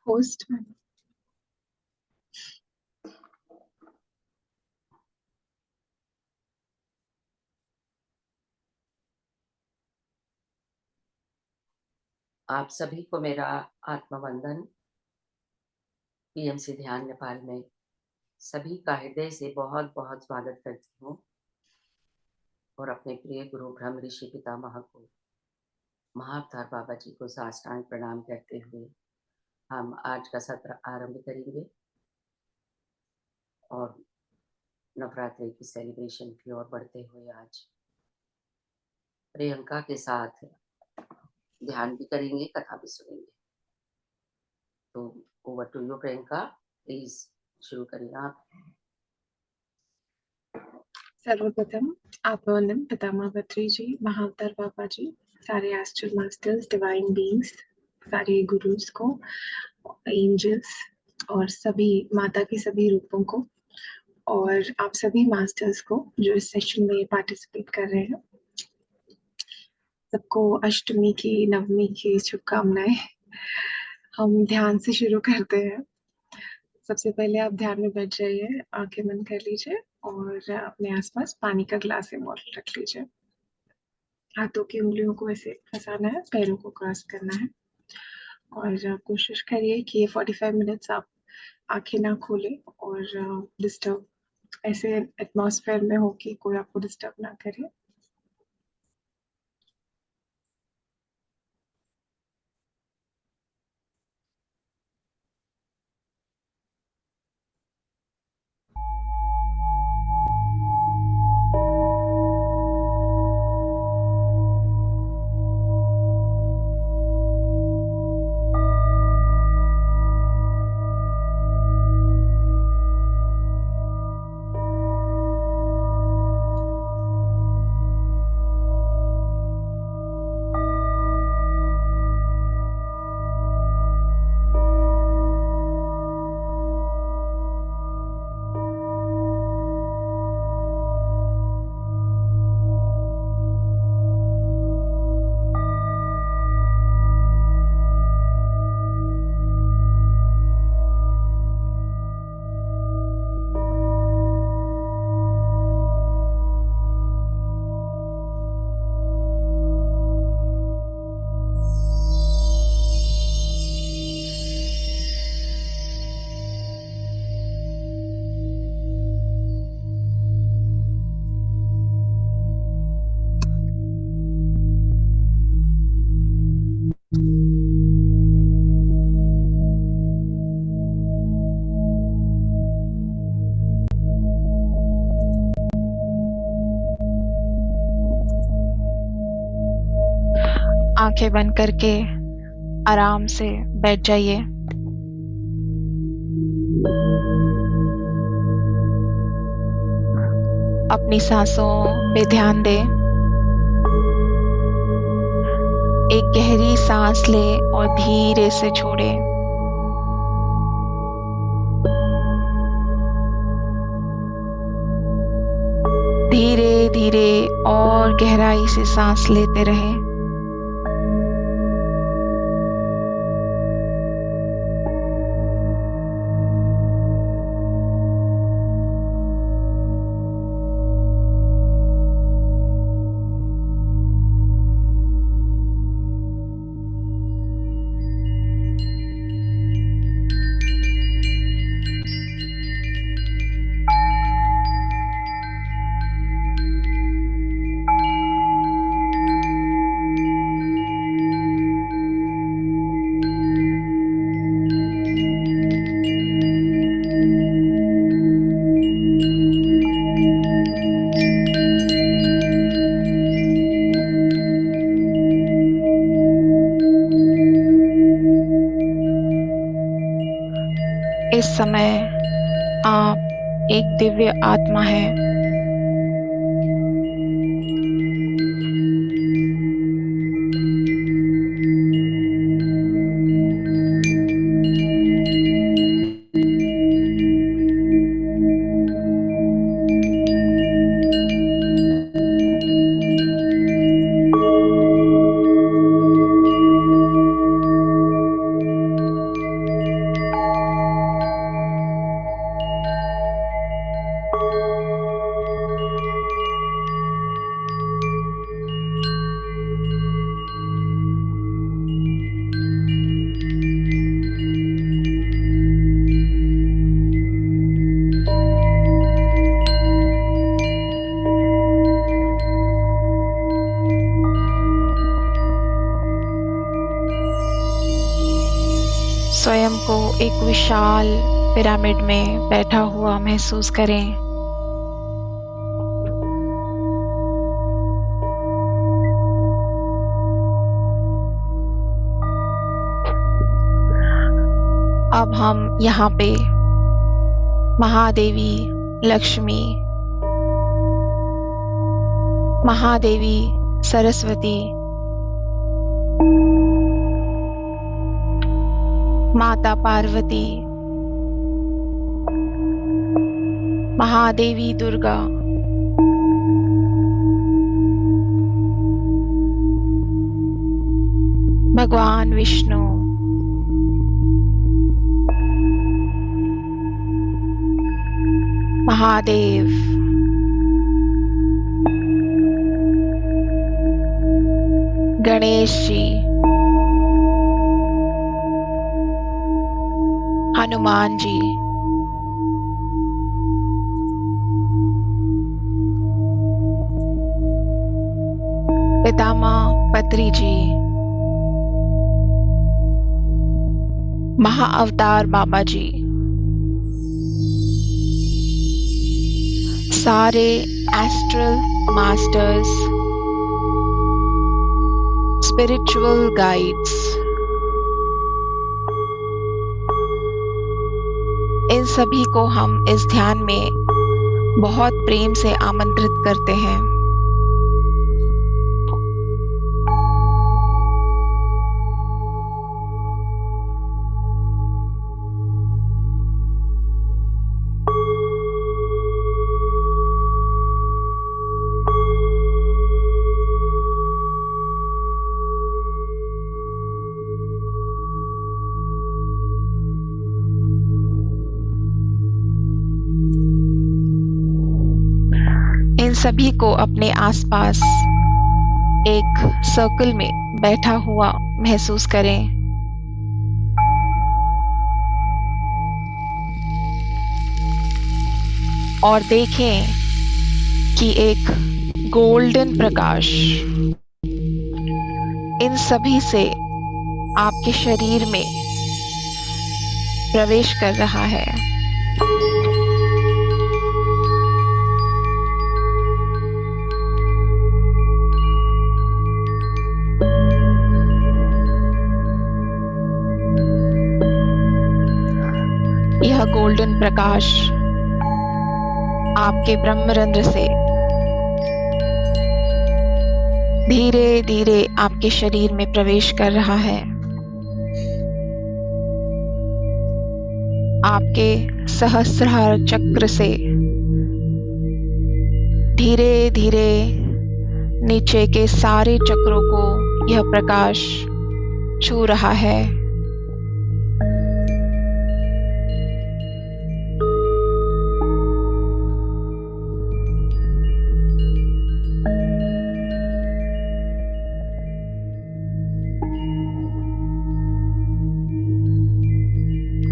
Host. आप सभी को मेरा आत्मवंदन। पीएमसी ध्यान नेपाल में सभी का हृदय से बहुत बहुत स्वागत करती हूँ और अपने प्रिय गुरु ब्रह्म ऋषि पितामह को, महाअवतार बाबा जी को साष्टांग प्रणाम करते हुए हम आज का सत्र आरंभ करेंगे और नवरात्रि की सेलिब्रेशन की ओर बढ़ते हुए आज प्रियंका के साथ ध्यान भी करेंगे, कथा भी सुनेंगे। तो over to you Priyanka, please शुरू करिए आप। सर्वप्रथम आत्मवंदन पितामह बद्री जी, महाअवतार बाबा जी, सारे एस्ट्रल मास्टर्स, डिवाइन बीइंग्स, सारे गुरुज को, एंजल्स और सभी माता के सभी रूपों को, और आप सभी मास्टर्स को जो इस सेशन में पार्टिसिपेट कर रहे हैं, सबको अष्टमी की, नवमी की शुभकामनाएं। हम ध्यान से शुरू करते हैं। सबसे पहले आप ध्यान में बैठ जाइए, आंखें बंद कर लीजिए और अपने आसपास पानी का ग्लास या बॉटल रख लीजिए। हाथों की उंगलियों को ऐसे फंसाना है, पैरों को क्रॉस करना है और कोशिश करिए कि ये 45 मिनट्स आप आंखें ना खोलें और डिस्टर्ब ऐसे एटमॉस्फेयर में हो कि कोई आपको डिस्टर्ब ना करे। आंखें बंद करके आराम से बैठ जाइए। अपनी सांसों पे ध्यान दें। एक गहरी सांस लें और धीरे से छोड़ें। धीरे धीरे और गहराई से सांस लेते रहें। इस समय आप एक दिव्य आत्मा हैं। स्वयं को एक विशाल पिरामिड में बैठा हुआ महसूस करें। अब हम यहाँ पे महादेवी लक्ष्मी, महादेवी सरस्वती, माता पार्वती, महादेवी दुर्गा, भगवान विष्णु, महादेव, गणेश जी, हनुमान जी, पितामह पत्री जी, महाअवतार बाबा जी, सारे एस्ट्रल मास्टर्स, स्पिरिचुअल गाइड्स, इन सभी को हम इस ध्यान में बहुत प्रेम से आमंत्रित करते हैं। इन सभी को अपने आसपास एक सर्कल में बैठा हुआ महसूस करें। और देखें कि एक गोल्डन प्रकाश इन सभी से आपके शरीर में प्रवेश कर रहा है। यह गोल्डन प्रकाश आपके ब्रह्मरंध्र से धीरे धीरे आपके शरीर में प्रवेश कर रहा है। आपके सहस्रार चक्र से धीरे धीरे नीचे के सारे चक्रों को यह प्रकाश छू रहा है।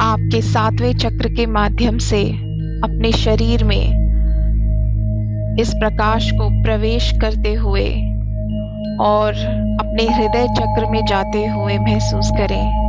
आपके सातवें चक्र के माध्यम से अपने शरीर में इस प्रकाश को प्रवेश करते हुए और अपने हृदय चक्र में जाते हुए महसूस करें।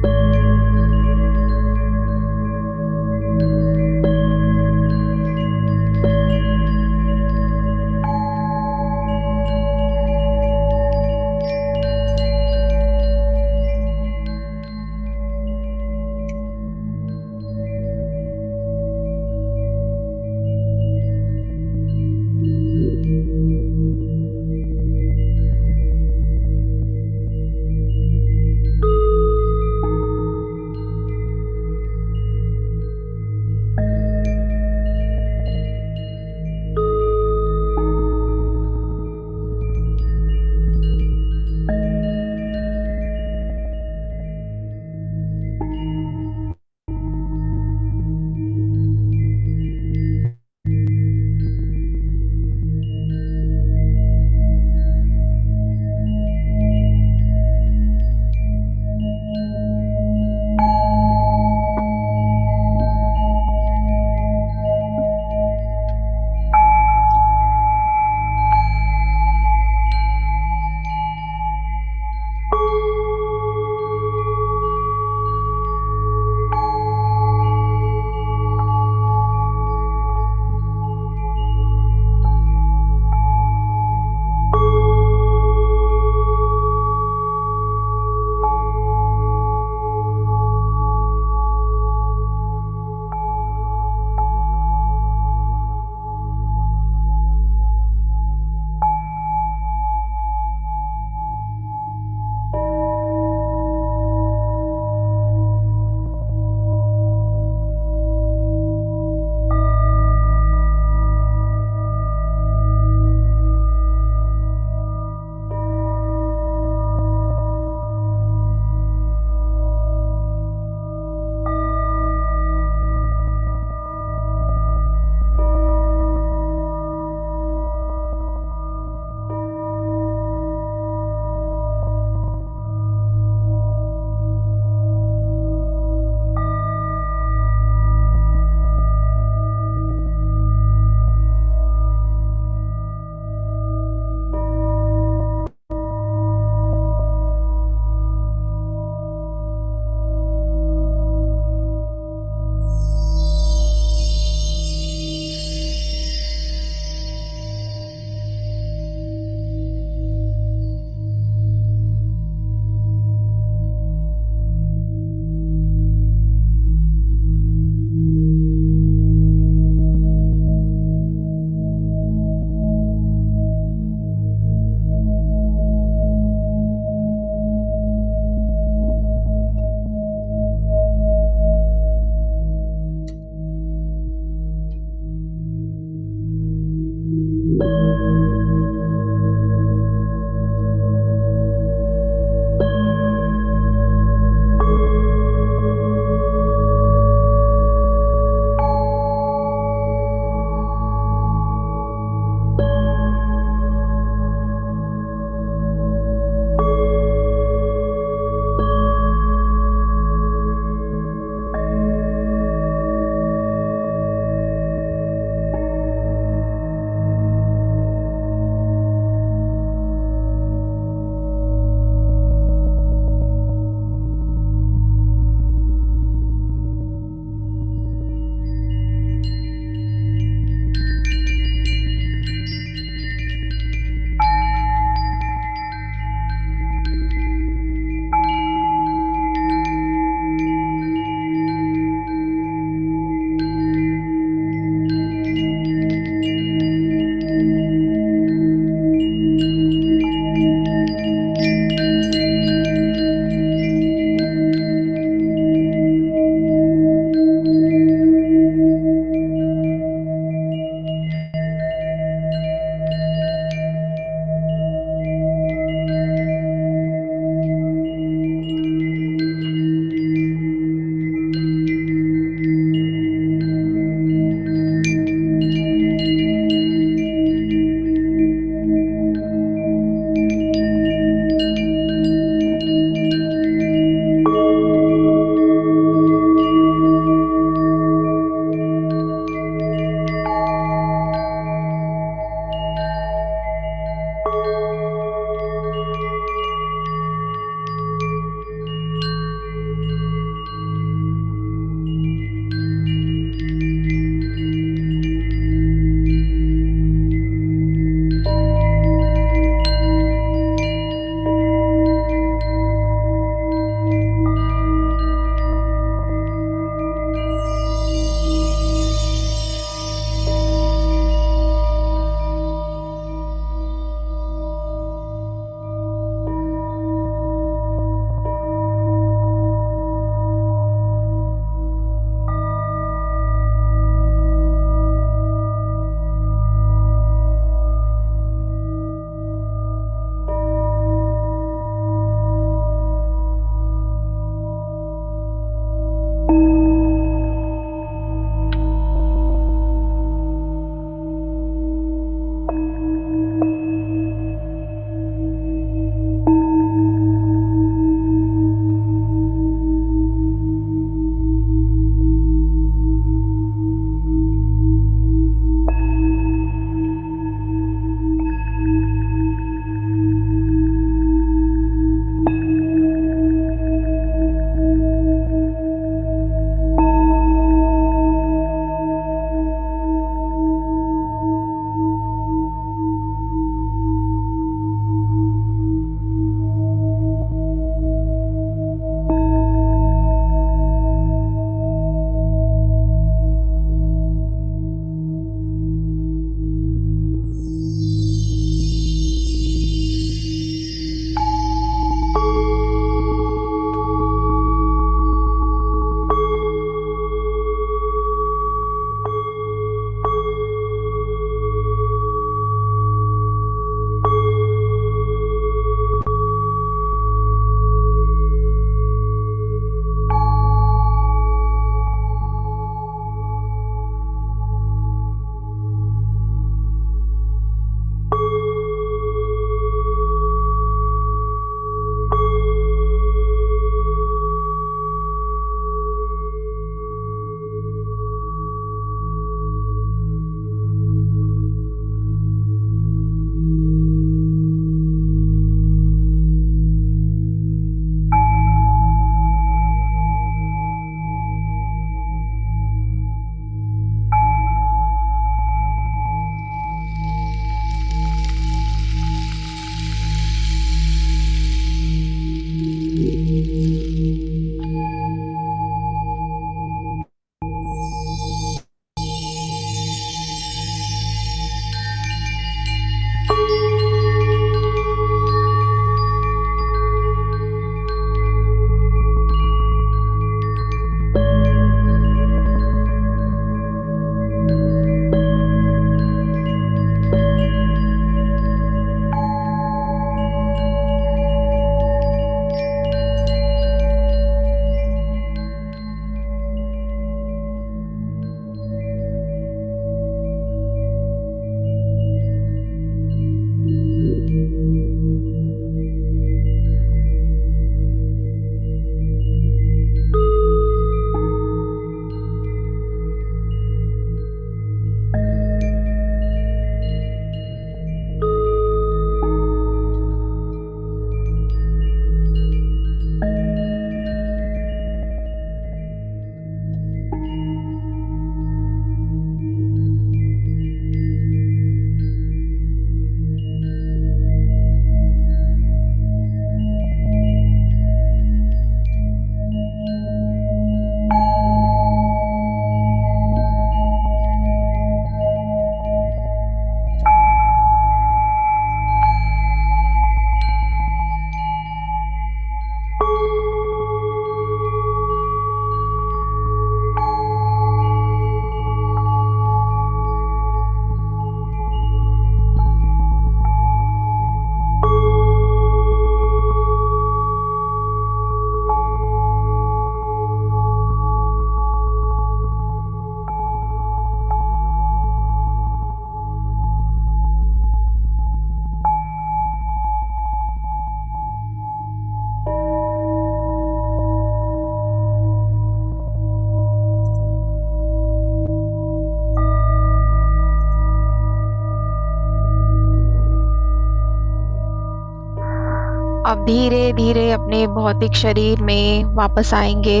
अब धीरे धीरे अपने भौतिक शरीर में वापस आएंगे।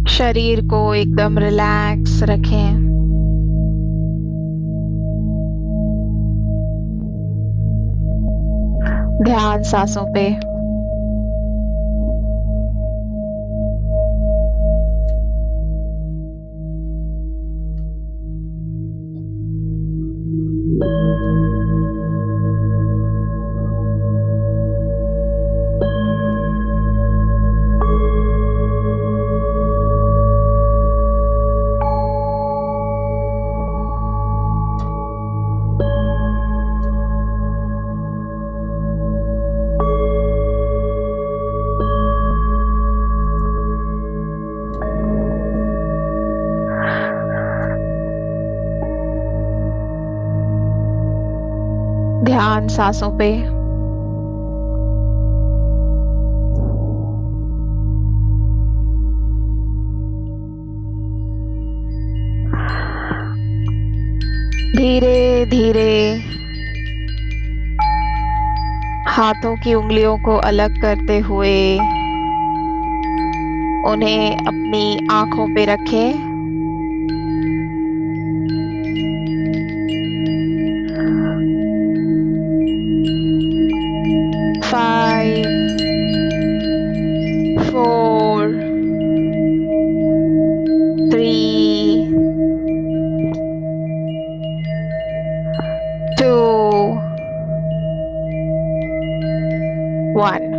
शरीर को एकदम रिलैक्स रखें। ध्यान सांसों पे। ध्यान सांसों पे। धीरे धीरे हाथों की उंगलियों को अलग करते हुए उन्हें अपनी आंखों पे रखें। 5, 4, 3, 2, 1।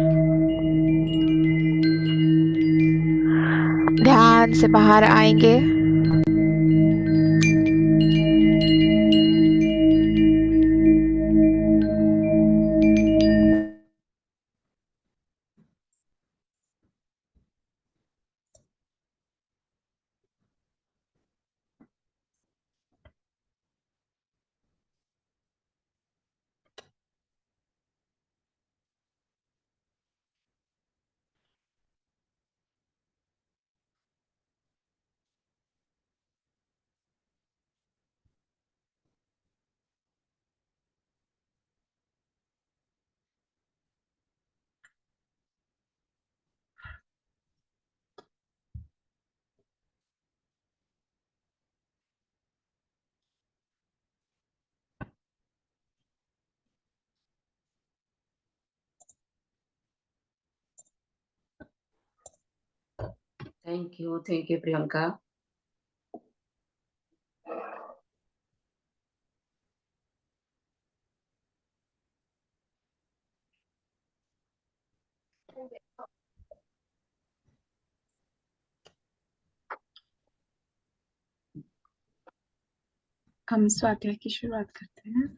ध्यान से बाहर आएंगे। Thank you Priyanka. हम स्वाध्याय की शुरुआत करते हैं।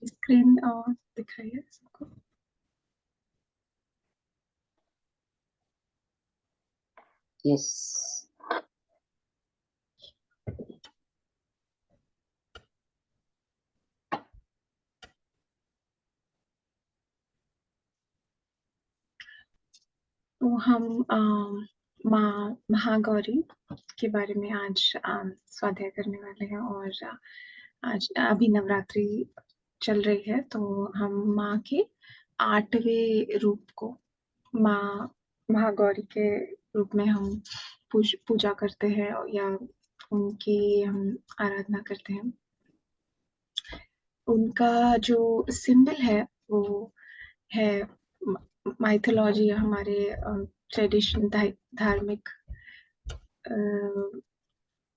स्क्रीन दिख रही है सबको? यस। तो हम माँ महागौरी के बारे में आज स्वाध्याय करने वाले हैं। और आज अभी नवरात्रि चल रही है, तो हम माँ के 8वें रूप को माँ महागौरी के रूप में हम पूजा करते हैं या उनकी हम आराधना करते हैं। उनका जो सिंबल है वो है माइथोलॉजी, हमारे ट्रेडिशन, धार्मिक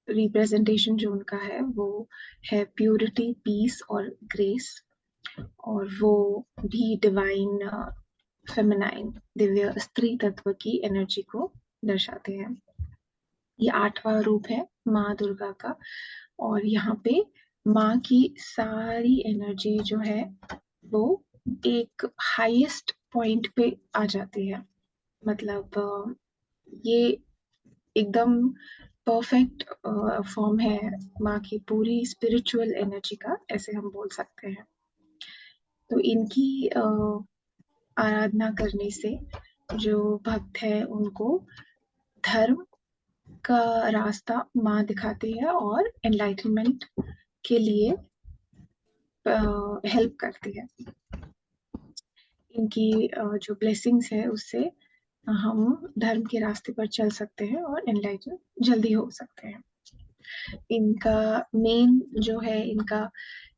रिप्रेजेंटेशन जो उनका है वो है प्यूरिटी, पीस और ग्रेस। और वो भी डिवाइन फेमिनाइन, दिव्य स्त्री तत्व की एनर्जी को दर्शाते हैं। ये 8वां रूप है माँ दुर्गा का। और यहाँ पे माँ की सारी एनर्जी जो है वो एक हाईएस्ट पॉइंट पे आ जाती है। मतलब ये एकदम परफेक्ट फॉर्म है माँ की पूरी स्पिरिचुअल एनर्जी का, ऐसे हम बोल सकते हैं। तो इनकी आराधना करने से जो भक्त है उनको धर्म का रास्ता माँ दिखाती है और एनलाइटनमेंट के लिए हेल्प करती है। इनकी जो ब्लेसिंग्स है उससे हम धर्म के रास्ते पर चल सकते हैं और एनलाइटन जल्दी हो सकते हैं। इनका मेन जो है, इनका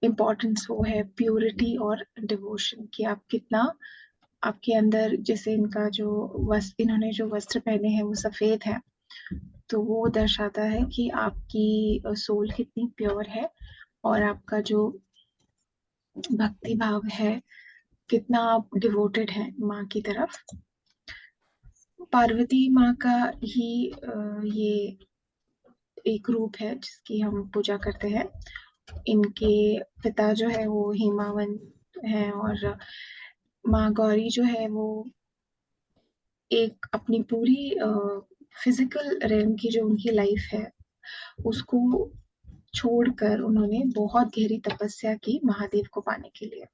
इम्पोर्टेंस वो है प्योरिटी और डिवोशन, कि आप कितना आपके अंदर, जैसे इनका जो इन्होंने जो वस्त्र पहने हैं वो सफेद है, तो वो दर्शाता है कि आपकी सोल कितनी प्योर है और आपका जो भक्ति भाव है, कितना आप डिवोटेड है माँ की तरफ। पार्वती माँ का ही ये एक रूप है जिसकी हम पूजा करते हैं। इनके पिता जो है वो हिमावंत है, और माँ गौरी जो है वो एक अपनी पूरी फिजिकल रेलम की जो उनकी लाइफ है उसको छोड़कर उन्होंने बहुत गहरी तपस्या की महादेव को पाने के लिए।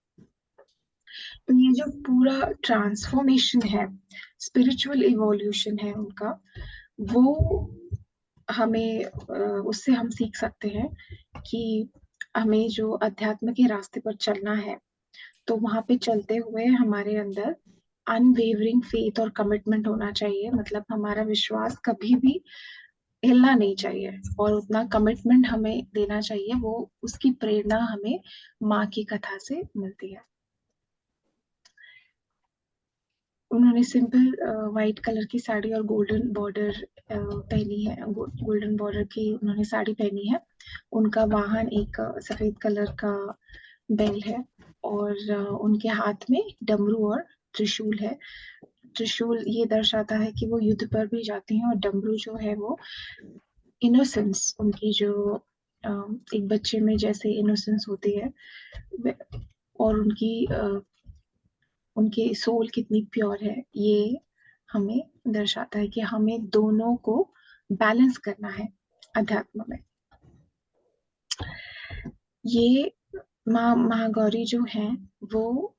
तो ये जो पूरा ट्रांसफॉर्मेशन है, स्पिरिचुअल इवोल्यूशन है उनका, वो हमें उससे हम सीख सकते हैं कि हमें जो अध्यात्म के रास्ते पर चलना है, तो वहां पे चलते हुए हमारे अंदर अनवेवरिंग फेथ और कमिटमेंट होना चाहिए। मतलब हमारा विश्वास कभी भी हिलना नहीं चाहिए और उतना कमिटमेंट हमें देना चाहिए। वो उसकी प्रेरणा हमें माँ की कथा से मिलती है। उन्होंने सिंपल व्हाइट कलर की साड़ी और गोल्डन बॉर्डर पहनी है, गोल्डन बॉर्डर की उन्होंने साड़ी पहनी है। उनका वाहन एक सफेद कलर का बैल है, और उनके हाथ में डमरू और त्रिशूल है। त्रिशूल ये दर्शाता है कि वो युद्ध पर भी जाती हैं, और डमरू जो है वो इनोसेंस, उनकी जो एक बच्चे में जैसे इनोसेंस होती है, और उनकी सोल कितनी प्योर है, ये हमें दर्शाता है कि हमें दोनों को बैलेंस करना है अध्यात्म में। ये माँ महागौरी जो है वो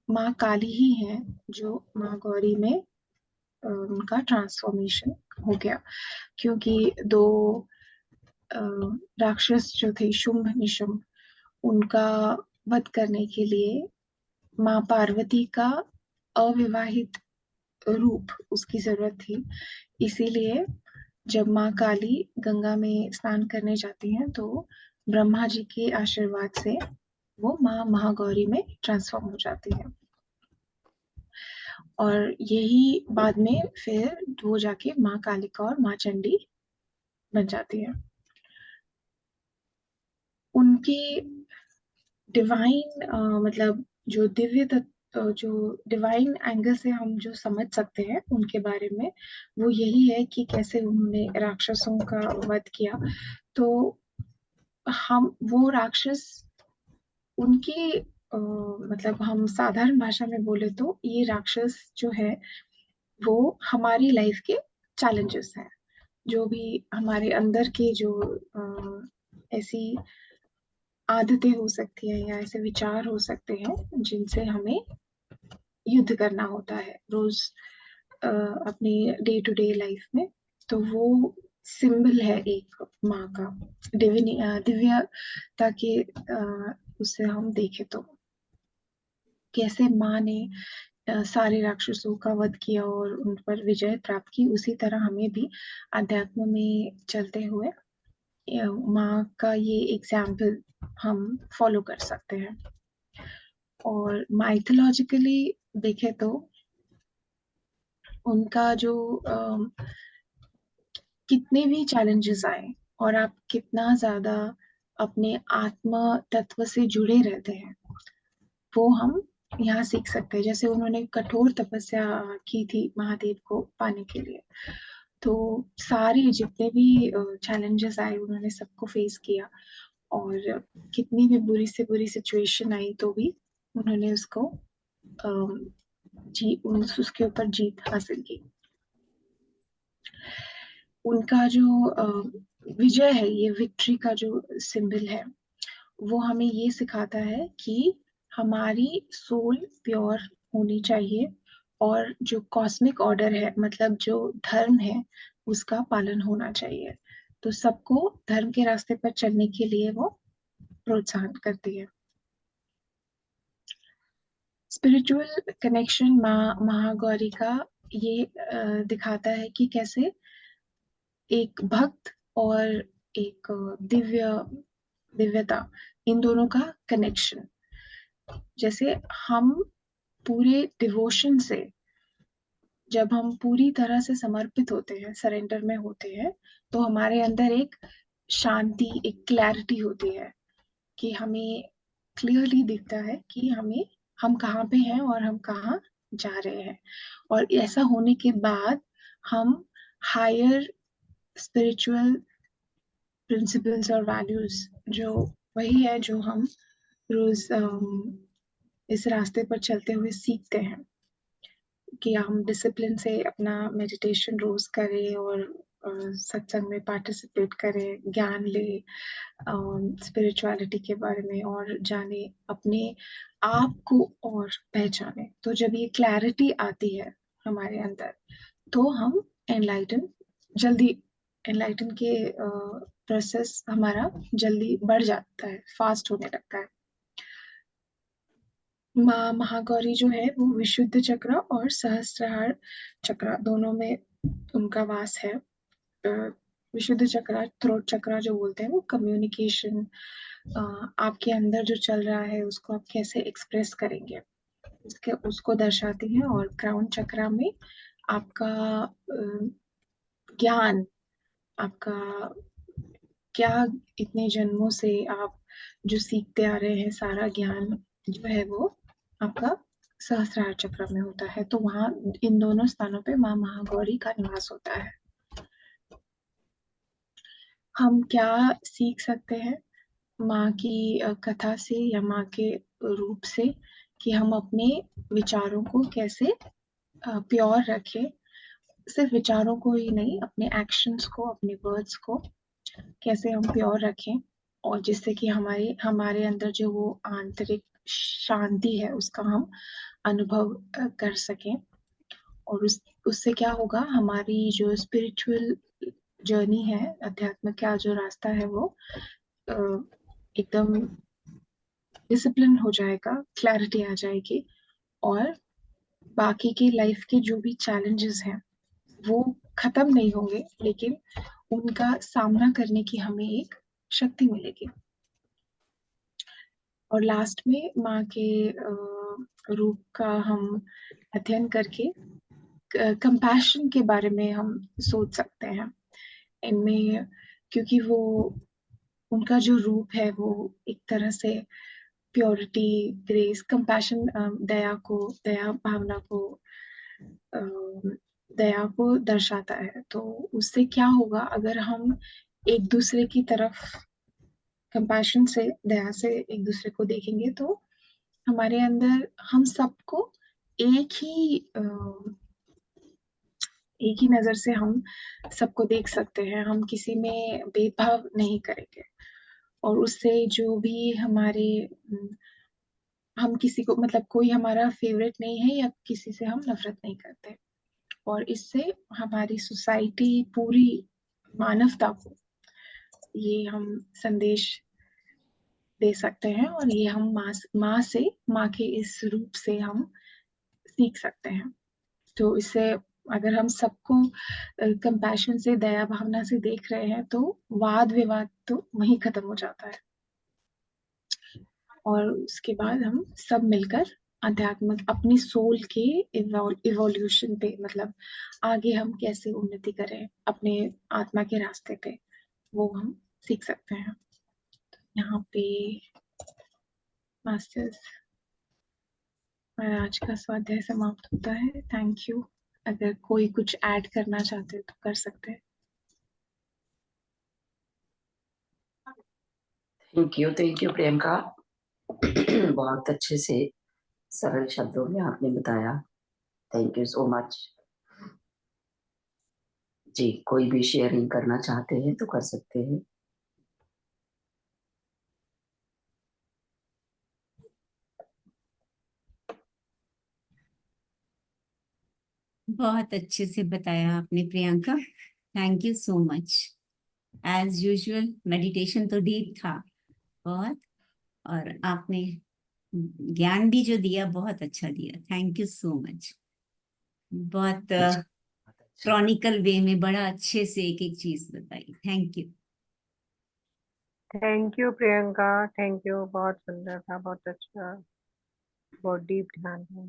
माँ काली ही है, जो माँ गौरी में उनका ट्रांसफॉर्मेशन हो गया, क्योंकि दो राक्षस जो थे शुंभ निशुंभ, उनका वध करने के लिए माँ पार्वती का अविवाहित रूप उसकी जरूरत थी। इसीलिए जब माँ काली गंगा में स्नान करने जाती हैं, तो ब्रह्मा जी के आशीर्वाद से वो माँ महागौरी में ट्रांसफॉर्म हो जाती है, और यही बाद में फिर वो जाके माँ कालिका और माँ चंडी बन जाती है। उनकी डिवाइन मतलब जो जो डिवाइन एंगल से हम जो समझ सकते हैं उनके बारे में, वो यही है कि कैसे उन्होंने राक्षसों का वध किया। तो हम वो राक्षस उनके मतलब हम साधारण भाषा में बोले तो ये राक्षस जो है वो हमारी लाइफ के चैलेंजेस हैं, जो भी हमारे अंदर के जो ऐसी आदतें हो सकती हैं या ऐसे विचार हो सकते हैं जिनसे हमें युद्ध करना होता है रोज। अपनी डे टू डे लाइफ में, तो वो सिंबल है एक माँ का, दिव्यता के उससे हम देखें तो कैसे माँ ने सारे राक्षसों का वध किया और उन पर विजय प्राप्त की, उसी तरह हमें भी अध्यात्म में चलते हुए माँ का ये एग्जाम्पल हम फॉलो कर सकते हैं। और माइथोलॉजिकली देखें तो उनका जो कितने भी चैलेंजेस आए और आप कितना ज्यादा अपने आत्म तत्व से जुड़े रहते हैं, वो हम यहाँ सीख सकते हैं। जैसे उन्होंने कठोर तपस्या की थी महादेव को पाने के लिए, तो सारे जितने भी चैलेंजेस आए उन्होंने सबको फेस किया, और कितनी भी बुरी से बुरी सिचुएशन आई तो भी उन्होंने उसको उसके ऊपर जीत हासिल की। उनका जो विजय है, ये विक्ट्री का जो सिंबल है, वो हमें ये सिखाता है कि हमारी सोल प्योर होनी चाहिए, और जो कॉस्मिक ऑर्डर है, मतलब जो धर्म है, उसका पालन होना चाहिए। तो सबको धर्म के रास्ते पर चलने के लिए वो प्रोत्साहन करती है। स्पिरिचुअल कनेक्शन महागौरी का ये दिखाता है कि कैसे एक भक्त और एक दिव्यता, इन दोनों का कनेक्शन, जैसे हम पूरे डिवोशन से, जब हम पूरी तरह से समर्पित होते हैं, सरेंडर में होते हैं, तो हमारे अंदर एक शांति, एक क्लैरिटी होती है कि हमें क्लियरली दिखता है कि हम कहाँ पे हैं और हम कहाँ जा रहे हैं। और ऐसा होने के बाद हम हायर स्पिरिचुअल प्रिंसिपल्स और वैल्यूज, जो वही है जो हम रोज इस रास्ते पर चलते हुए सीखते हैं, कि हम डिसिप्लिन से अपना मेडिटेशन रोज करें, और सत्संग में पार्टिसिपेट करें, ज्ञान ले स्पिरिचुअलिटी के बारे में, और जाने अपने आप को और पहचाने। तो जब ये क्लैरिटी आती है हमारे अंदर, तो हम जल्दी एनलाइटन के प्रोसेस हमारा जल्दी बढ़ जाता है, फास्ट होने लगता है। माँ महागौरी जो है वो विशुद्ध चक्र और सहस्त्रहार चक्र दोनों में उनका वास है। विशुद्ध चक्र, थ्रोट चक्र जो बोलते हैं, वो कम्युनिकेशन, आपके अंदर जो चल रहा है उसको आप कैसे एक्सप्रेस करेंगे, उसको दर्शाती है। और क्राउन चक्र में आपका ज्ञान, आपका क्या इतने जन्मों से आप जो सीखते आ रहे हैं, सारा ज्ञान जो है वो आपका सहस्त्रार चक्र में होता है। तो वहाँ इन दोनों स्थानों पे माँ महागौरी का निवास होता है। हम क्या सीख सकते हैं माँ की कथा से या माँ के रूप से, कि हम अपने विचारों को कैसे प्योर रखें, सिर्फ विचारों को ही नहीं, अपने एक्शंस को, अपने वर्ड्स को कैसे हम प्योर रखें, और जिससे कि हमारे अंदर जो वो आंतरिक शांति है उसका हम अनुभव कर सकें। और उससे क्या होगा, हमारी जो स्पिरिचुअल जर्नी है, अध्यात्म का जो रास्ता है, वो एकदम डिसिप्लिन हो जाएगा, क्लैरिटी आ जाएगी, और बाकी की लाइफ के जो भी चैलेंजेस हैं वो खत्म नहीं होंगे, लेकिन उनका सामना करने की हमें एक शक्ति मिलेगी। और लास्ट में माँ के रूप का हम अध्ययन करके कंपैशन के बारे में हम सोच सकते हैं इनमें, क्योंकि वो उनका जो रूप है वो एक तरह से प्योरिटी, ग्रेस, कंपैशन, दया भावना को, दया को दर्शाता है। तो उससे क्या होगा, अगर हम एक दूसरे की तरफ कंपैशन से, दया से एक दूसरे को देखेंगे, तो हमारे अंदर हम सबको एक ही एक ही नजर से हम सबको देख सकते हैं, हम किसी में भेदभाव नहीं करेंगे। और उससे जो भी हम किसी को, मतलब कोई हमारा फेवरेट नहीं है, या किसी से हम नफरत नहीं करते। और इससे हमारी सोसाइटी, पूरी मानवता को ये हम संदेश दे सकते हैं, और ये हम माँ के इस रूप से हम सीख सकते हैं। तो इससे अगर हम सबको कंपैशन से, दया भावना से देख रहे हैं, तो वाद विवाद तो वहीं खत्म हो जाता है, और उसके बाद हम सब मिलकर अध्यात्म, अपनी सोल के इवोल्यूशन पे, मतलब आगे हम कैसे उन्नति करें अपने आत्मा के रास्ते पे, वो हम सीख सकते हैं। यहाँ पे मास्टर्स, आज का स्वाध्याय समाप्त होता है। Thank you. अगर कोई कुछ ऐड करना चाहते तो कर सकते हैं। Thank you Priyanka. बहुत अच्छे से सरल शब्दों में आपने बताया। Thank you so much. जी, कोई भी शेयरिंग करना चाहते हैं तो कर सकते हैं। बहुत अच्छे से बताया आपने Priyanka, thank you so much. As usual meditation तो डीप था बहुत, और आपने ज्ञान भी जो दिया बहुत अच्छा दिया, थैंक यू सो मच। बहुत क्रॉनिकल वे में बड़ा अच्छे से एक एक चीज बताई, thank you. Thank you Priyanka, thank you. बहुत सुंदर था, बहुत अच्छा, बहुत डीप ध्यान था।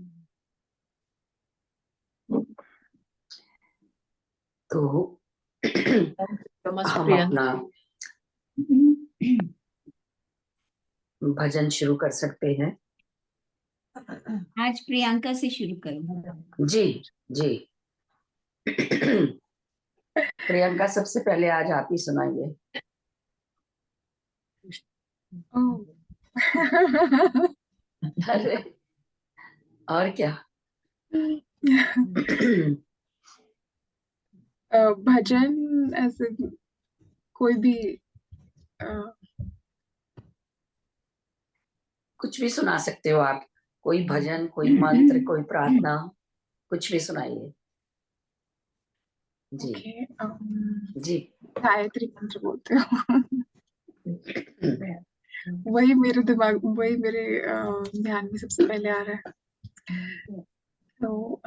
तो हम प्रियंका। अपना भजन शुरू कर सकते हैं। आज प्रियंका से शुरू करो। जी जी। प्रियंका, सबसे पहले आज आप ही सुनाइए। अरे, और क्या। भजन ऐसे कोई भी कुछ भी सुना सकते हो आप, कोई भजन, कोई मंत्र, कोई प्रार्थना, कुछ भी सुनाइए। जी जी। गायत्री मंत्र बोलते हो। वही मेरे दिमाग, वही मेरे ध्यान में सबसे पहले आ रहा है। तो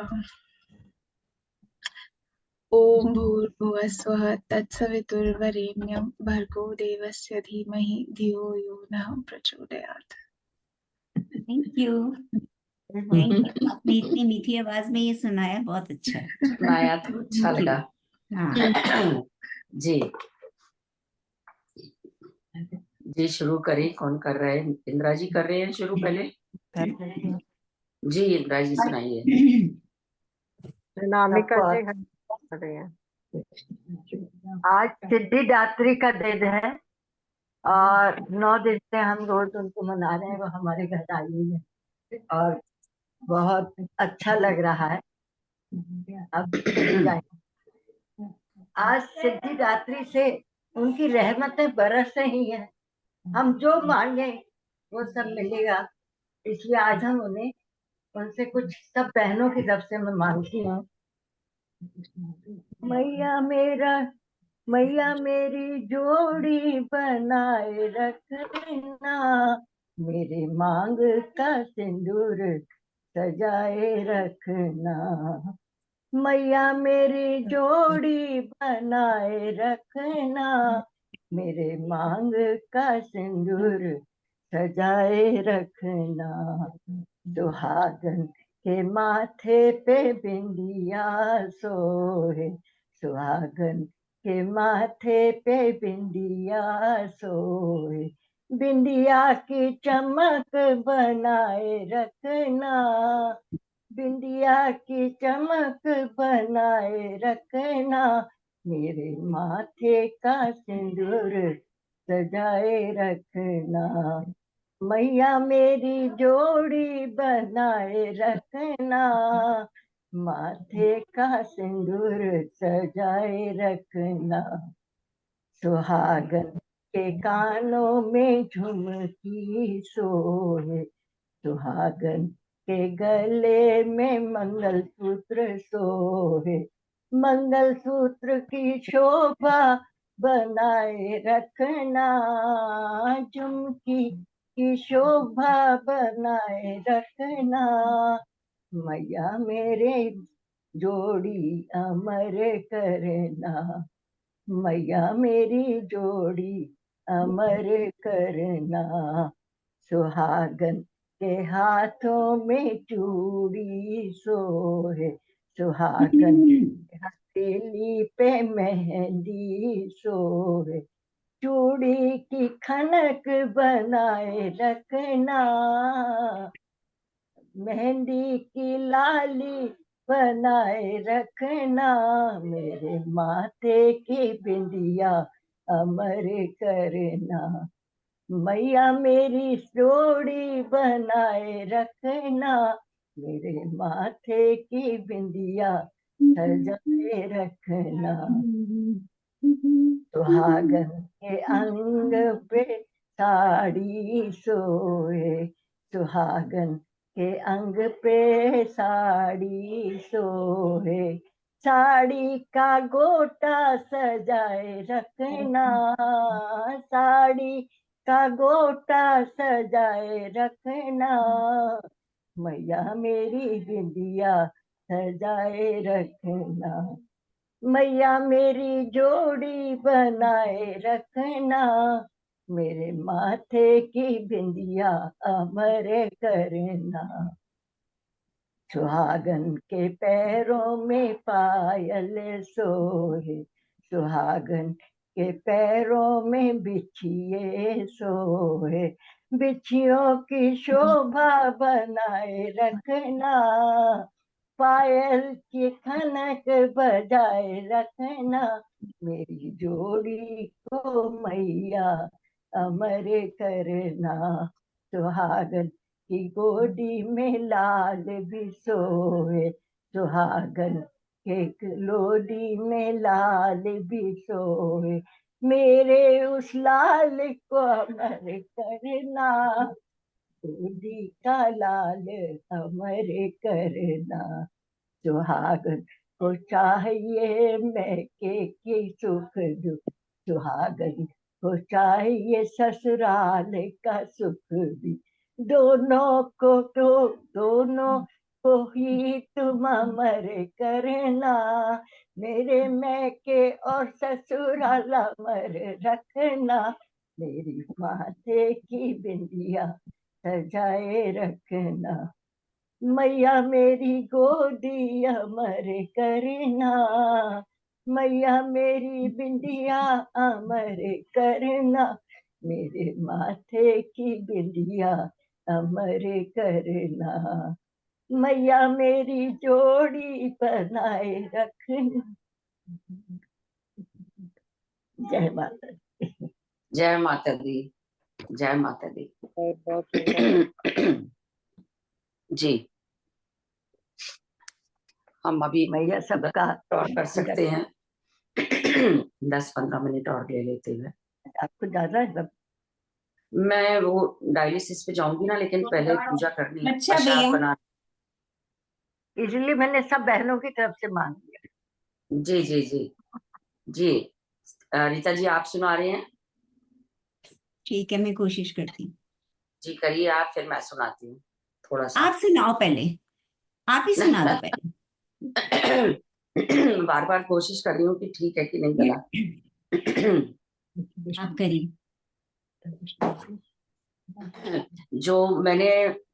ओम भूर्भुवः स्वः तत्सवितुर्वरेण्यं भर्गो देवस्य धीमहि धियो यो नः प्रचोदयात्। Thank you, thank you. आपने इतनी मीठी आवाज में ये सुनाया, बहुत अच्छा सुनाया तो अच्छा लगा। हाँ। जी जी, शुरू करें। कौन कर रहे हैं? इंदिरा जी कर रहे हैं शुरू पहले। जी इंदिरा जी सुनाइए। अनामिका जी कर रही हैं। आज सिद्धिदात्री का दिन है और 9 दिन से हम रोज उनको मना रहे हैं। वो हमारे घर आई हुई है और बहुत अच्छा लग रहा है। अब आज सिद्धिदात्री से उनकी रहमतें बरस रही हैं। हम जो मांगे वो सब मिलेगा, इसलिए आज हम उन्हें, उनसे कुछ सब बहनों की तरफ से मैं मांगती हूँ। मैया मेरी जोड़ी बनाए रखना, मेरे मांग का सिंदूर सजाए रखना। मैया मेरी जोड़ी बनाए रखना, मेरे मांग का सिंदूर सजाए रखना। सुहागन के माथे पे बिंदिया सोहे, सुहागन के माथे पे बिंदिया सोए, बिंदिया की चमक बनाए रखना, बिंदिया की चमक बनाए रखना, मेरे माथे का सिंदूर सजाए रखना। मैया मेरी जोड़ी बनाए रखना, माथे का सिंदूर सजाए रखना। सुहागन के कानों में झुमकी सोहे, सुहागन के गले में मंगलसूत्र सोहे, मंगलसूत्र की शोभा बनाए रखना, झुमकी की शोभा बनाए रखना, मैया मेरे जोड़ी अमर करना, मैया मेरी जोड़ी अमर करना, सुहागन के हाथों में चूड़ी सोहे, सुहागन के हथेली पे मेहंदी सोहे, चूड़ी की खनक बनाए रखना, मेहंदी की लाली बनाए रखना, मेरे माथे की बिंदिया अमर करना, मैया मेरी जोड़ी बनाए रखना, मेरे माथे की बिंदिया सजाए रखना, सुहागन के अंग पे साड़ी सोए, सुहागन के अंग पे साड़ी सोए, साड़ी का गोटा सजाए रखना, साड़ी का गोटा सजाए रखना, मैया मेरी बिंदिया सजाए रखना, मैया मेरी जोड़ी बनाए रखना, मेरे माथे की बिंदिया अमर करना, सुहागन के पैरों में पायल सोहे, सुहागन के पैरों में बिछिए सोहे, बिछियों की शोभा बनाए रखना, पायल की खनक बजाए रखना, मेरी जोड़ी को मैया अमर करना, सुहागन की गोदी में लाल भी सोए, सुहागन के लोदी में लाल भी सोए, मेरे उस लाल को अमर करना, गोदी का लाल अमर करना, सुहागन को चाहिए मैके की सुख दुख, सुहागन को चाहिए ससुराल का सुख भी, दोनों को ही तुम अमर करना, मेरे मैके और ससुराल अमर रखना, मेरी माथे की बिंदिया सजाए रखना, मैया मेरी गोदी अमर करना, मैया मेरी बिंदिया अमर करना, मेरे माथे की बिंदिया अमर करना, मैया मेरी जोड़ी बनाए रखना। जय माता दी। जय माता दी, जय माता दी। बहुत सुंदर। जी, हम अभी मैया सबका और कर सकते हैं 10-15 मिनट और ले लेते हुए। आपको ज्यादा है? मैं वो डायलिसिस पे जाऊंगी ना, लेकिन पहले पूजा करनी है, अच्छा प्रसाद भैया। बना। इसलिए मैंने सब बहनों की तरफ से मांग लिया। जी जी जी जी। रीता जी, आप सुना रहे हैं? ठीक है, मैं कोशिश करती हूँ। जी करिए आप, फिर मैं सुनाती हूँ थोड़ा सा। आप सुनाओ पहले, आप ही सुना दो पहले। बार बार कोशिश कर रही हूँ कि ठीक है कि नहीं गला। आप करिए। जो मैंने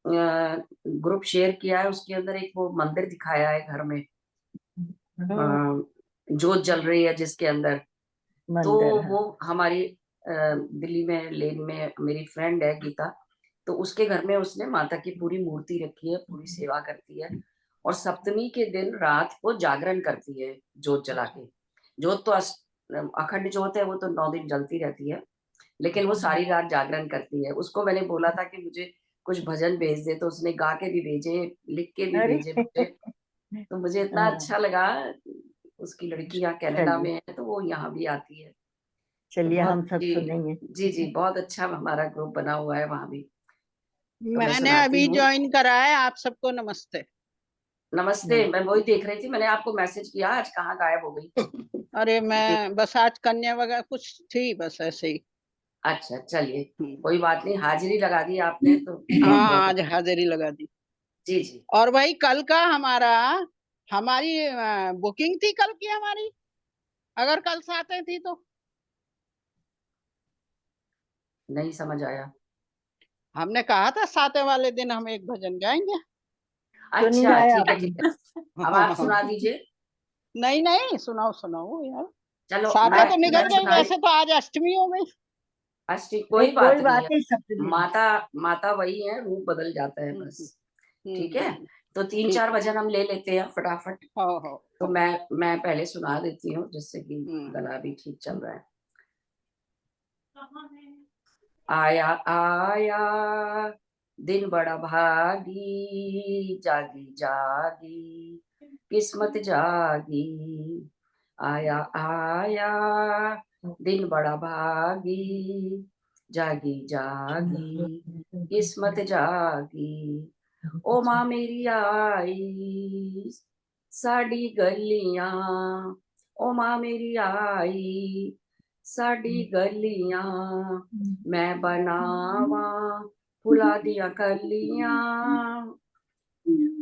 ग्रुप शेयर किया है, उसके अंदर एक वो मंदिर दिखाया है घर में, जोत जल रही है जिसके अंदर। तो मंदिर है। वो हमारी दिल्ली में लेन में मेरी फ्रेंड है गीता, तो उसके घर में उसने माता की पूरी मूर्ति रखी है, पूरी सेवा करती है, और सप्तमी के दिन रात को जागरण करती है जोत जला के। जोत तो अखंड जोत है, वो तो 9 दिन जलती रहती है, लेकिन वो सारी रात जागरण करती है। उसको मैंने बोला था कि मुझे कुछ भजन भेज दे, तो उसने गा के भी भेजे, लिख के भी अरे भेजे मुझे। तो मुझे इतना अच्छा लगा। उसकी लड़की यहाँ कनाडा में चलिए है, तो वो यहाँ भी आती है। तो चलिए बहुत हम सब जी सुनेंगे। जी जी, बहुत अच्छा हमारा ग्रुप बना हुआ है वहां भी। तो मैं मैंने सुनाती अभी हूँ। ज्वाइन करा है। आप सबको नमस्ते। नमस्ते, मैं वही देख रही थी, मैंने आपको मैसेज किया, आज कहाँ गायब हो गई? अरे मैं बस आज कन्या वगैरह कुछ थी, बस ऐसे ही। अच्छा चलिए, कोई बात नहीं, हाजिरी लगा दी आपने तो बहुत हाँ, बहुत आज हाजिरी लगा दी। जी जी। और भाई कल का हमारी बुकिंग थी कल की हमारी, अगर कल से आते थी तो। नहीं समझ आया। हमने कहा था सातवें वाले दिन हम एक भजन गाएंगे। तो नहीं अच्छा आया ठीक है ठीक है, अब आप सुना दीजिए। नहीं नहीं, सुनाओ सुनाओ यार। चलो सातवें तो मैं निकल गई, सुना वैसे तो आज अष्टमी हो गई। अष्टी नहीं, कोई बात कोई नहीं बात है, नहीं, सप्तमी। माता माता वही है, रूप बदल जाता है बस। ठीक है, तो तीन ठीक चार है। भजन हम ले लेते हैं फटाफट। हो तो मैं पहले सुना देती हूँ, जिससे कि गला भी ठीक चल रहा है। आया आया दिन बड़ा भागी, जागी जागी किस्मत जागी। आया आया दिन बड़ा भागी, जागी जागी किस्मत जागी। ओ माँ मेरी आई साडी गलियां, ओ माँ मेरी आई साडी गलियां, मैं बनावा फुला दिया कलियां।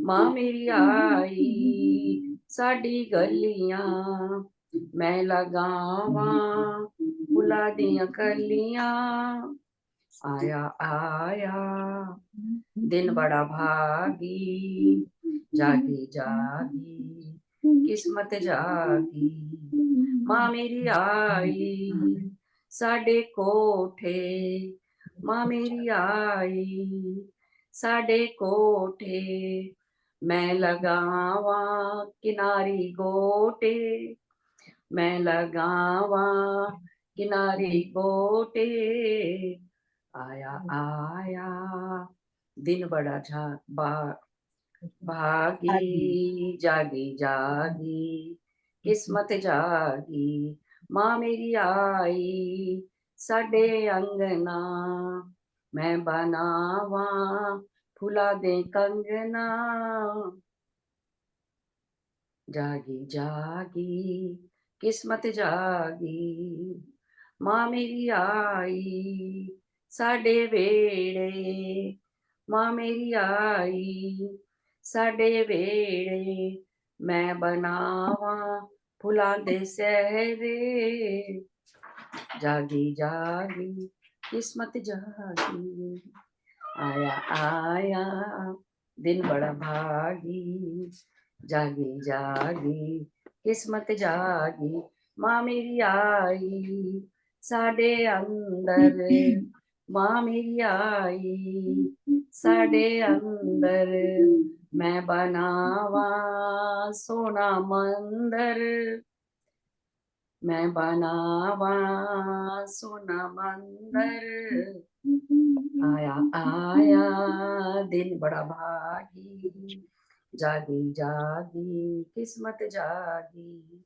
माँ मेरी आई साडी गलियां, मैं लगावा फुला दिया कलियां। आया आया दिन बड़ा भागी, जागी जागी किस्मत जागी। माँ मेरी आई साडे कोठे, माँ मेरी आई साडे कोठे, मैं लगावा किनारी गोटे, मैं लगावा किनारी गोटे। आया आया दिन बड़ा भागी, जागी जागी किस्मत जागी। माँ मेरी आई साडे अंगना, मैं बनावा फुला दे कंगना। जागी जागी किस्मत जागी, माँ मेरी आई साडे वेड़े, माँ मेरी आई साडे वेड़े, मैं बनावा फुला दे सहरे। जागी जागी किस्मत जागी। आया आया दिन बड़ा भागी, जागी जागी किस्मत जागी। माँ मेरी आई साडे अंदर, माँ मेरी आई साडे अंदर, मैं बनावा सोना मंदिर, मैं बनावा सोना मंदिर। आया आया दिन बड़ा भागी, जागी जागी किस्मत जागी।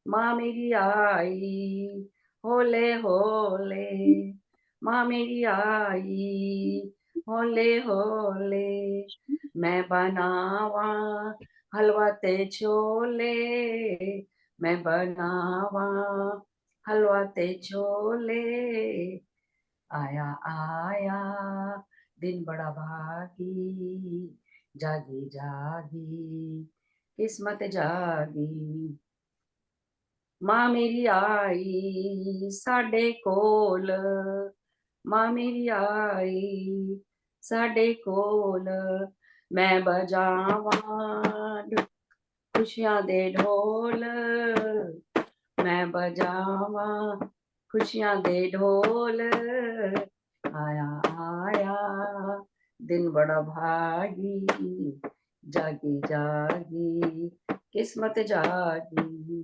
माँ मेरी आई होले होले, माँ मेरी आई होले होले, मैं बनावा हलवा ते छोले, मैं बनावा हलवा ते छोले। आया आया दिन बड़ा भागी, जागी जागी किस्मत जागी। माँ मेरी आई साडे कोल, माँ मेरी आई साडे कोल, मैं बजावा खुशियां दे ढोल, मैं बजावा खुशियां दे ढोल। आया आया दिन बड़ा भागी, जागी जागी किस्मत जागी,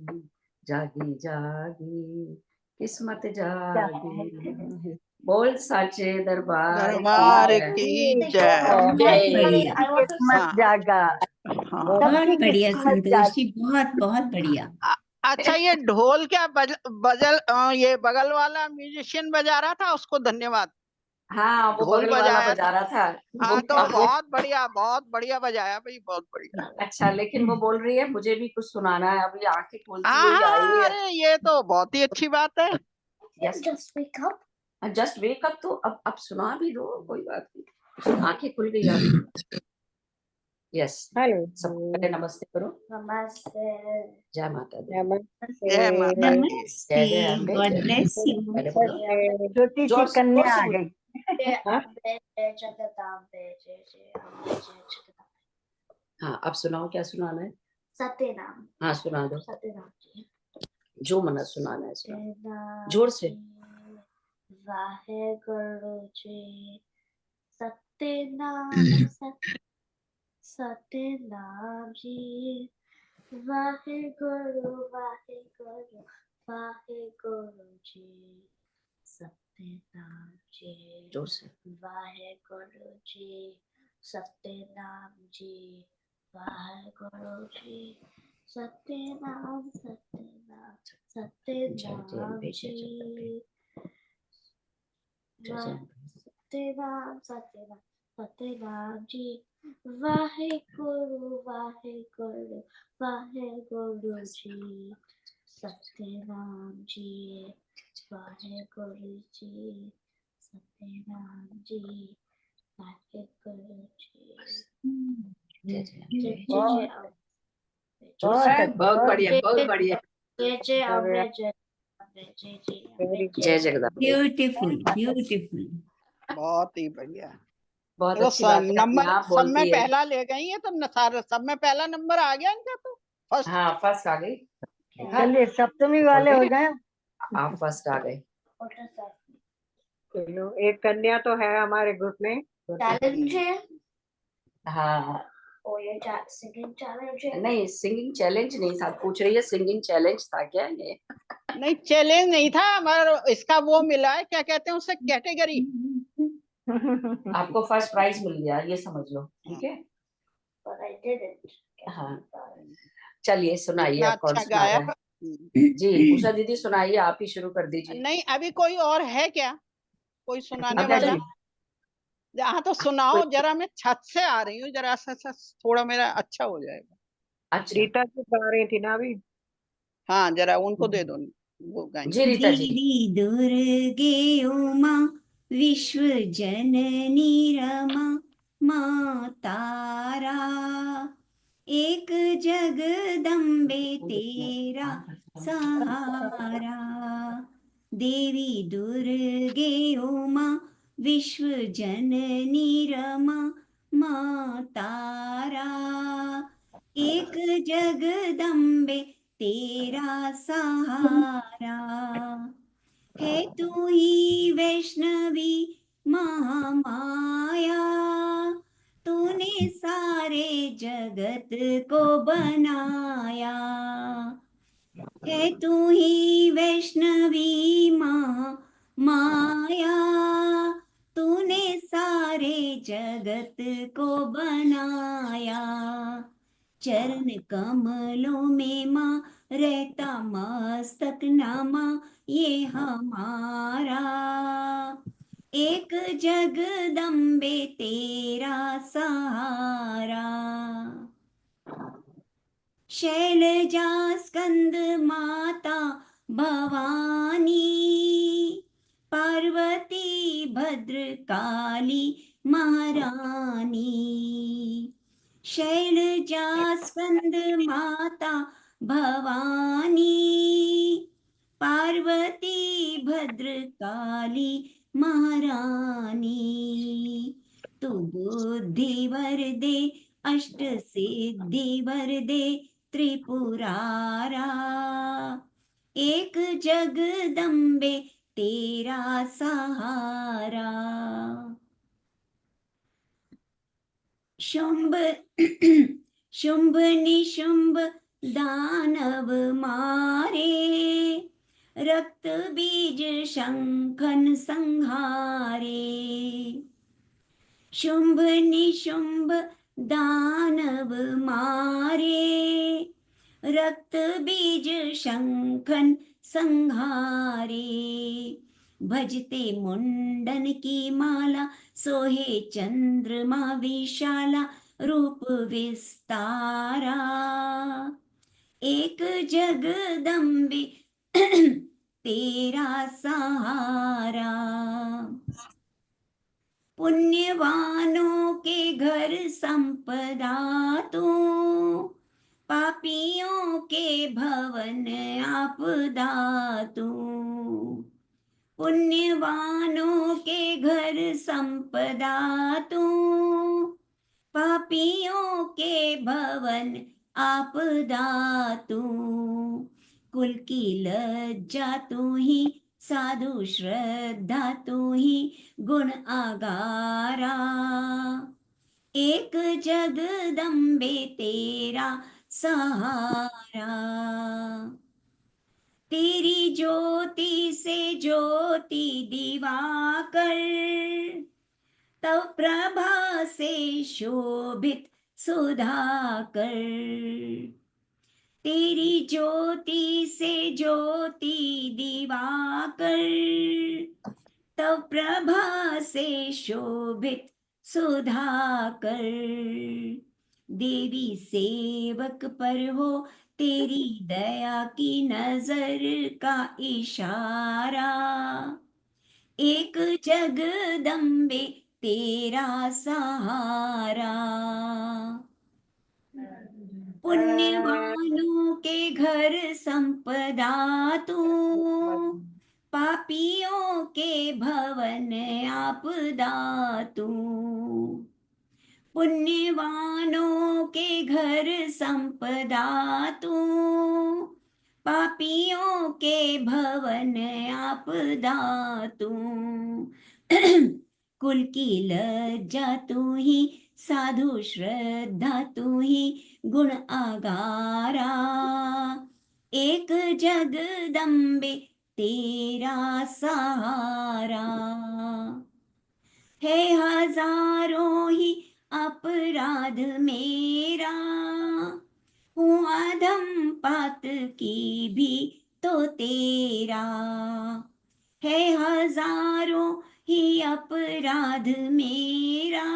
जागी जागी किस्मत जागी। बोल साचे दरबार की की जय। जय। बहुत बढ़िया, किस्मत हाँ जागा, हाँ। सबकी बहुत बढ़िया किस्मत संतोष जी, जागी। बहुत बहुत बढ़िया। अच्छा, ये ढोल क्या ये बगल वाला म्यूजिशियन बजा रहा था, उसको धन्यवाद। हाँ, वो ढोल बगल वाला बजाया बजा था। रहा था। हाँ वो तो अब वो बहुत बढ़िया बजाया भाई, बहुत बढ़िया। अच्छा, लेकिन वो बोल रही है मुझे भी कुछ सुनाना है, अभी आंखें खोलती हाँ हुई आई हाँ, है। अरे ये तो बहुत ही अच्छी बात है। यस, जस्ट वेक अप, तो अब सुना भी दो, कोई बात नहीं, आंखें खुल गई आपकी। यस, हेलो सब पहले नमस्ते करो। नमस्ते। जय माता दी। नमस्ते। जय माता दी। नमस्ते, जय अम्बे, गॉड जय ब्लेस यू। पहले बोलो। नमस्ते। छोटी सी जोर से कन्या आ बोलो। गई। जय हाँ? अम्बे, जय जगदम्बे, जय जय अम्बे, जय जगदम्बे। हाँ, अब सुनाओ, क्या सुनाना है? सत्यनाम। हाँ, सुना दो, सत्यनाम जी। जो मना सुनाना है सुनाओ, सत्यनाम जोर से। जी, वाहेगुरु जी। सत्यनाम सत्यनाम जी। वाहेगुरु वाहेगुरु वाहेगुरु जी। सत्यनाम जी। जोर से। वाहेगुरु जी। सत्यनाम जी। वाहेगुरु जी। सत्यनाम सत्यनाम सत्यनाम जय जी। जय सत्यनाम सत्यनाम सत्यनाम जी। वाहेगुरु वाहेगुरु वाहेगुरु जी। सत्यनाम जी। वाहेगुरु जी। सत्यनाम जी। वाहेगुरु जी। जय जय जय जय बहुत जय अम्बे। जोर से। बहुत बहुत बहुत बढ़िया, बहुत बढ़िया। जय जय अम्बे, जय अम्बे, जय जय अम्बे, जय जगदम्बे। Beautiful, beautiful. बहुत ही बढ़िया। बहुत देखो अच्छी बात है, अपने नंबर आप सब में बोलती है। पहला ले गई है, तो सब में पहला नंबर आ गया इनका तो फर्स्ट। हाँ, फर्स्ट आ गई। देखा, चलिए सप्तमी वाले हो जाए। आप फर्स्ट आ गए। चलो, एक कन्या तो है हमारे ग्रुप में। चैलेंज है। हाँ, और ये सिंगिंग चैलेंज है। नहीं, सिंगिंग चैलेंज नहीं था, पूछ रही है सिंगिंग चैलेंज था क्या ये? नहीं, चैलेंज नहीं था, मगर इसका वो मिला है, क्या कहते हैं उसे, कैटेगरी। आपको फर्स्ट प्राइज मिल गया, ये समझ लो, ठीक है। But I didn't. हाँ, चलिए सुनाइए, इतना अब कौन अच्छा सुना गाया। रहा है? जी, उषा दीदी सुनाइए, आप ही शुरू कर दीजिए। नहीं, अभी कोई और है क्या, कोई सुनाने अब वाला? चलिए। हाँ तो सुनाओ जरा, मैं छत से आ रही हूँ, जरा सा थोड़ा मेरा अच्छा हो जाएगा। अच्छा, रीता जी गा रही थी ना अभी। हाँ, जरा उनको दे दो, वो गाएंगे। जी रीता जी। देवी दुर्गे उमा विश्व जननी रमा मां तारा, एक जगदम्बे तेरा सहारा। देवी दुर्गे उमा विश्व जननी रमा मां तारा, एक जगदम्बे तेरा सहारा। है तू ही वैष्णवी महामाया, तूने सारे जगत को बनाया। है तू ही वैष्णवी महामाया, तूने सारे जगत को बनाया। चरण कमलों में माँ रहता मस्तक नामा ये हमारा, एक जगदम्बे तेरा सहारा। शैलजा स्कंद माता भवानी, पार्वती भद्रकाली महारानी। शैलजा स्कंद माता भवानी, पार्वती भद्रकाली महारानी। तू बुद्धि वर दे अष्ट सिद्धि वर दे त्रिपुरारा, एक जगदम्बे तेरा सहारा। शुंभ शुंभ निशुंभ दानव मारे, रक्त बीज शंखन संहारे। शुंभ निशुंभ दानव मारे, रक्त बीज शंखन संहारे। भजते मुंडन की माला, सोहे चंद्रमा विशाला, रूप विस्तारा। एक जगदम्बे तेरा सहारा। पुण्यवानों के घर संपदा तू, पापियों के भवन आपदा तू। पुण्यवानों के घर संपदा तू, पापियों के भवन आपदा तू। कुल की लज्जा तू ही, साधु श्रद्धा तू ही, गुण आगारा। एक जगदम्बे तेरा सहारा। तेरी ज्योति से ज्योति दिवाकर, तव प्रभा से शोभित सुधाकर। तेरी ज्योति से ज्योति दिवाकर, तव प्रभा से शोभित सुधाकर। देवी सेवक पर हो तेरी दया की नजर का इशारा। एक जगदम्बे तेरा सहारा। पुण्यवानों के घर संपदा तू, पापियों के भवन आपदा तू। पुण्यवानों के घर संपदा तू, पापियों के भवन आपदा तू। कुल की लज्जा तू ही, साधु श्रद्धा तू ही, गुण आगारा। एक जगदम्बे तेरा सहारा। है हजारों ही अपराध मेरा, हूँ अधम पात की भी तो तेरा। है हजारों ही अपराध मेरा,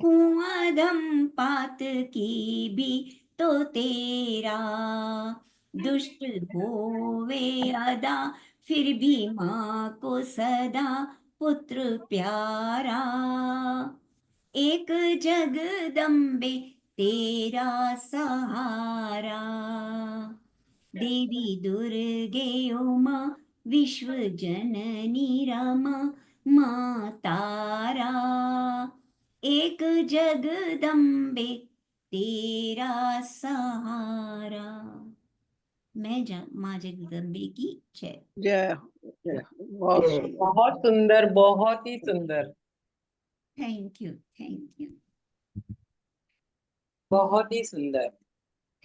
हूँ अधम पात की भी तो तेरा। दुष्ट होवे अदा, फिर भी माँ को सदा पुत्र प्यारा। एक जगदम्बे तेरा सहारा। देवी दुर्गे उमा, विश्व जननी रमा, माँ तारा। एक जगदम्बे तेरा सहारा। माँ जगदम्बे की जय। जय हो, जय हो। बहुत जय। सुंदर। बहुत सुंदर, बहुत ही सुंदर, थैंक यू, थैंक यू, बहुत ही सुंदर।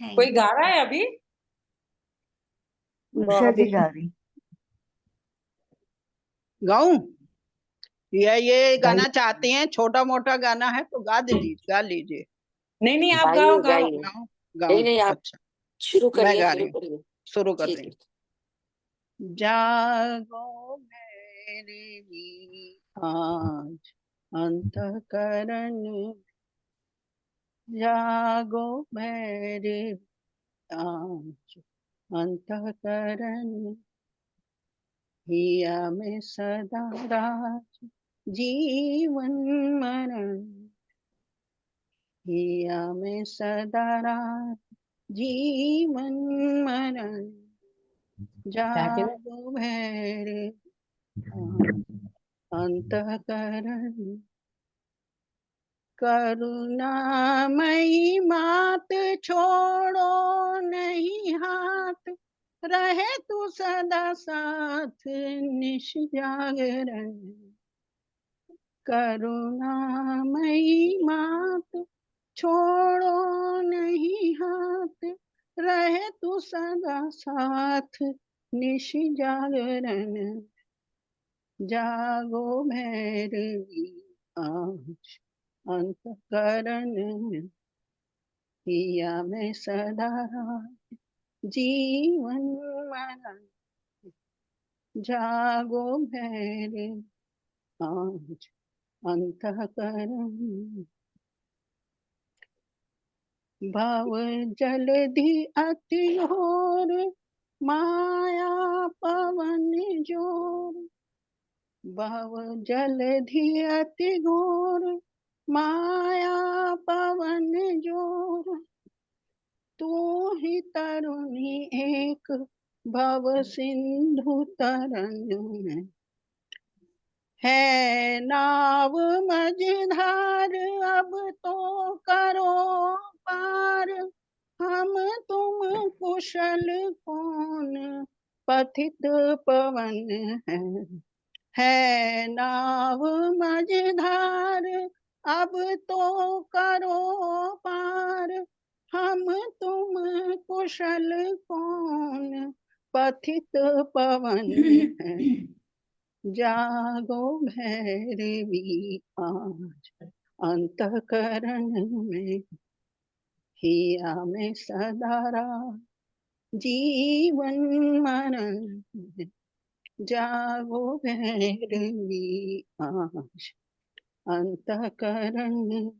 थैंक कोई यू। गा रहा है अभी? उषा जी गा रही। गाऊं? ये गाना गाइए चाहते हैं? छोटा मोटा गाना है तो गा दीजिए, गा लीजिए। नहीं नहीं, आप गाइए गाओ गाओ। गाइए। गाऊं? नहीं गाऊं? नहीं, आप अच्छा, शुरू मैं करिए, गा रही शुरू हूँ, करिए। शुरू कर जी रही जी। हूँ। जागो मेरी आज अंतःकरण, जागो मेरे आज अंतःकरण। हिया में सदा राज जीवन मरण, हिया में सदा राज जीवन मरण। जागो मेरे अंतःकरण। करुणामयी मात छोड़ो नहीं हाथ, रहे तू सदा साथ निश जागरण। करुणामयी मात छोड़ो नहीं हाथ, रहे तू सदा साथ निश जागरण। जागो भैरवी आज अंतःकरण, हिया में सदा राज जीवन मरण। जागो भैरवी आज अंतःकरण भव जलधि अति घोर माया पवन जोर भव जलधि अति घोर माया पवन जोर तू ही तरुणी एक भव सिंधु तरन है नाव मझधार अब तो करो पार हम तुम कुशल कौन पथित पवन है नाव मझधार अब तो करो पार हम तुम कुशल कौन पथित पवन है जागो भैरवी आज अंतःकरण में हिया में सदारा जीवन मरण जागो भैरवी आज अंतःकरण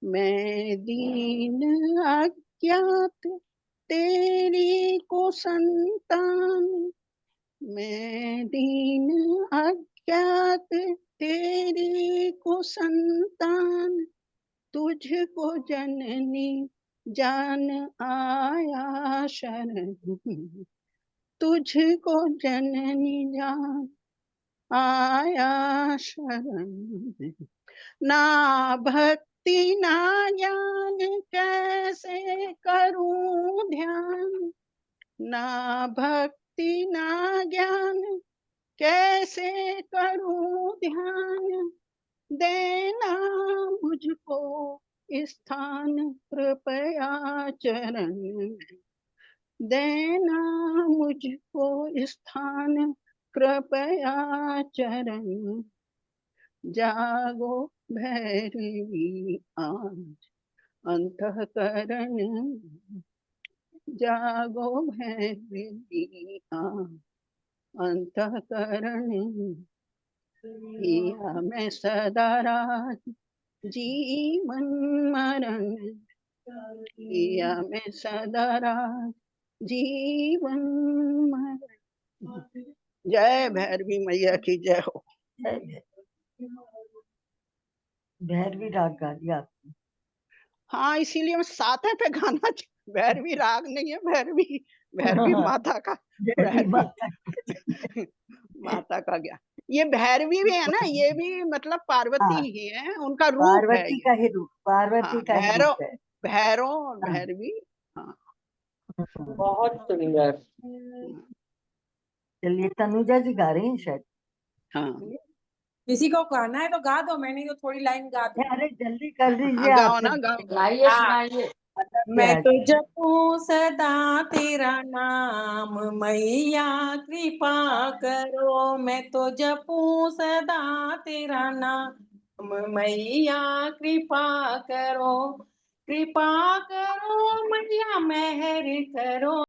मैं दीन अज्ञात तेरी को संतान मैं दीन अज्ञात तेरी को संतान तुझको जननी जान आया शरण तुझको जननी जान आया शरण ना भक्ति ना ज्ञान कैसे करूं ध्यान ना भक्ति ना ज्ञान कैसे करूं ध्यान देना मुझको स्थान कृपया चरण देना मुझको स्थान कृपया चरण जागो भैरवी आज अंतःकरण जागो भैरवी आज अंतःकरण हिया में सदा राज जीवन मरण हिया में सदा राज जीवन मरण जय भैरवी मैया की जय हो भैरवी राग गा दिया आपने। हाँ इसीलिए मैं सातवें पे गाना भैरवी राग नहीं है भैरवी माता का भैरवी माता माता का गया ये भैरवी भी है ना ये भी मतलब पार्वती हाँ, ही है उनका रूप है पार्वती ये का ही रूप पार्वती हाँ का ही भैरव रूप है भैरव हाँ। भैरवी हाँ बहुत सुंदर चलिए तनुजा जी गा रही हैं शायद हाँ किसी को गाना है तो गा दो मैंने तो थोड़ी लाइन गा दी अरे जल्दी कर दीजिए गाओ आप ना गाओ सुनाइए हाँ। सुनाइए मैं तो जपूं सदा तेरा नाम मैया कृपा करो मैं तो जपूं सदा तेरा नाम मैया कृपा करो मैया मेहर करो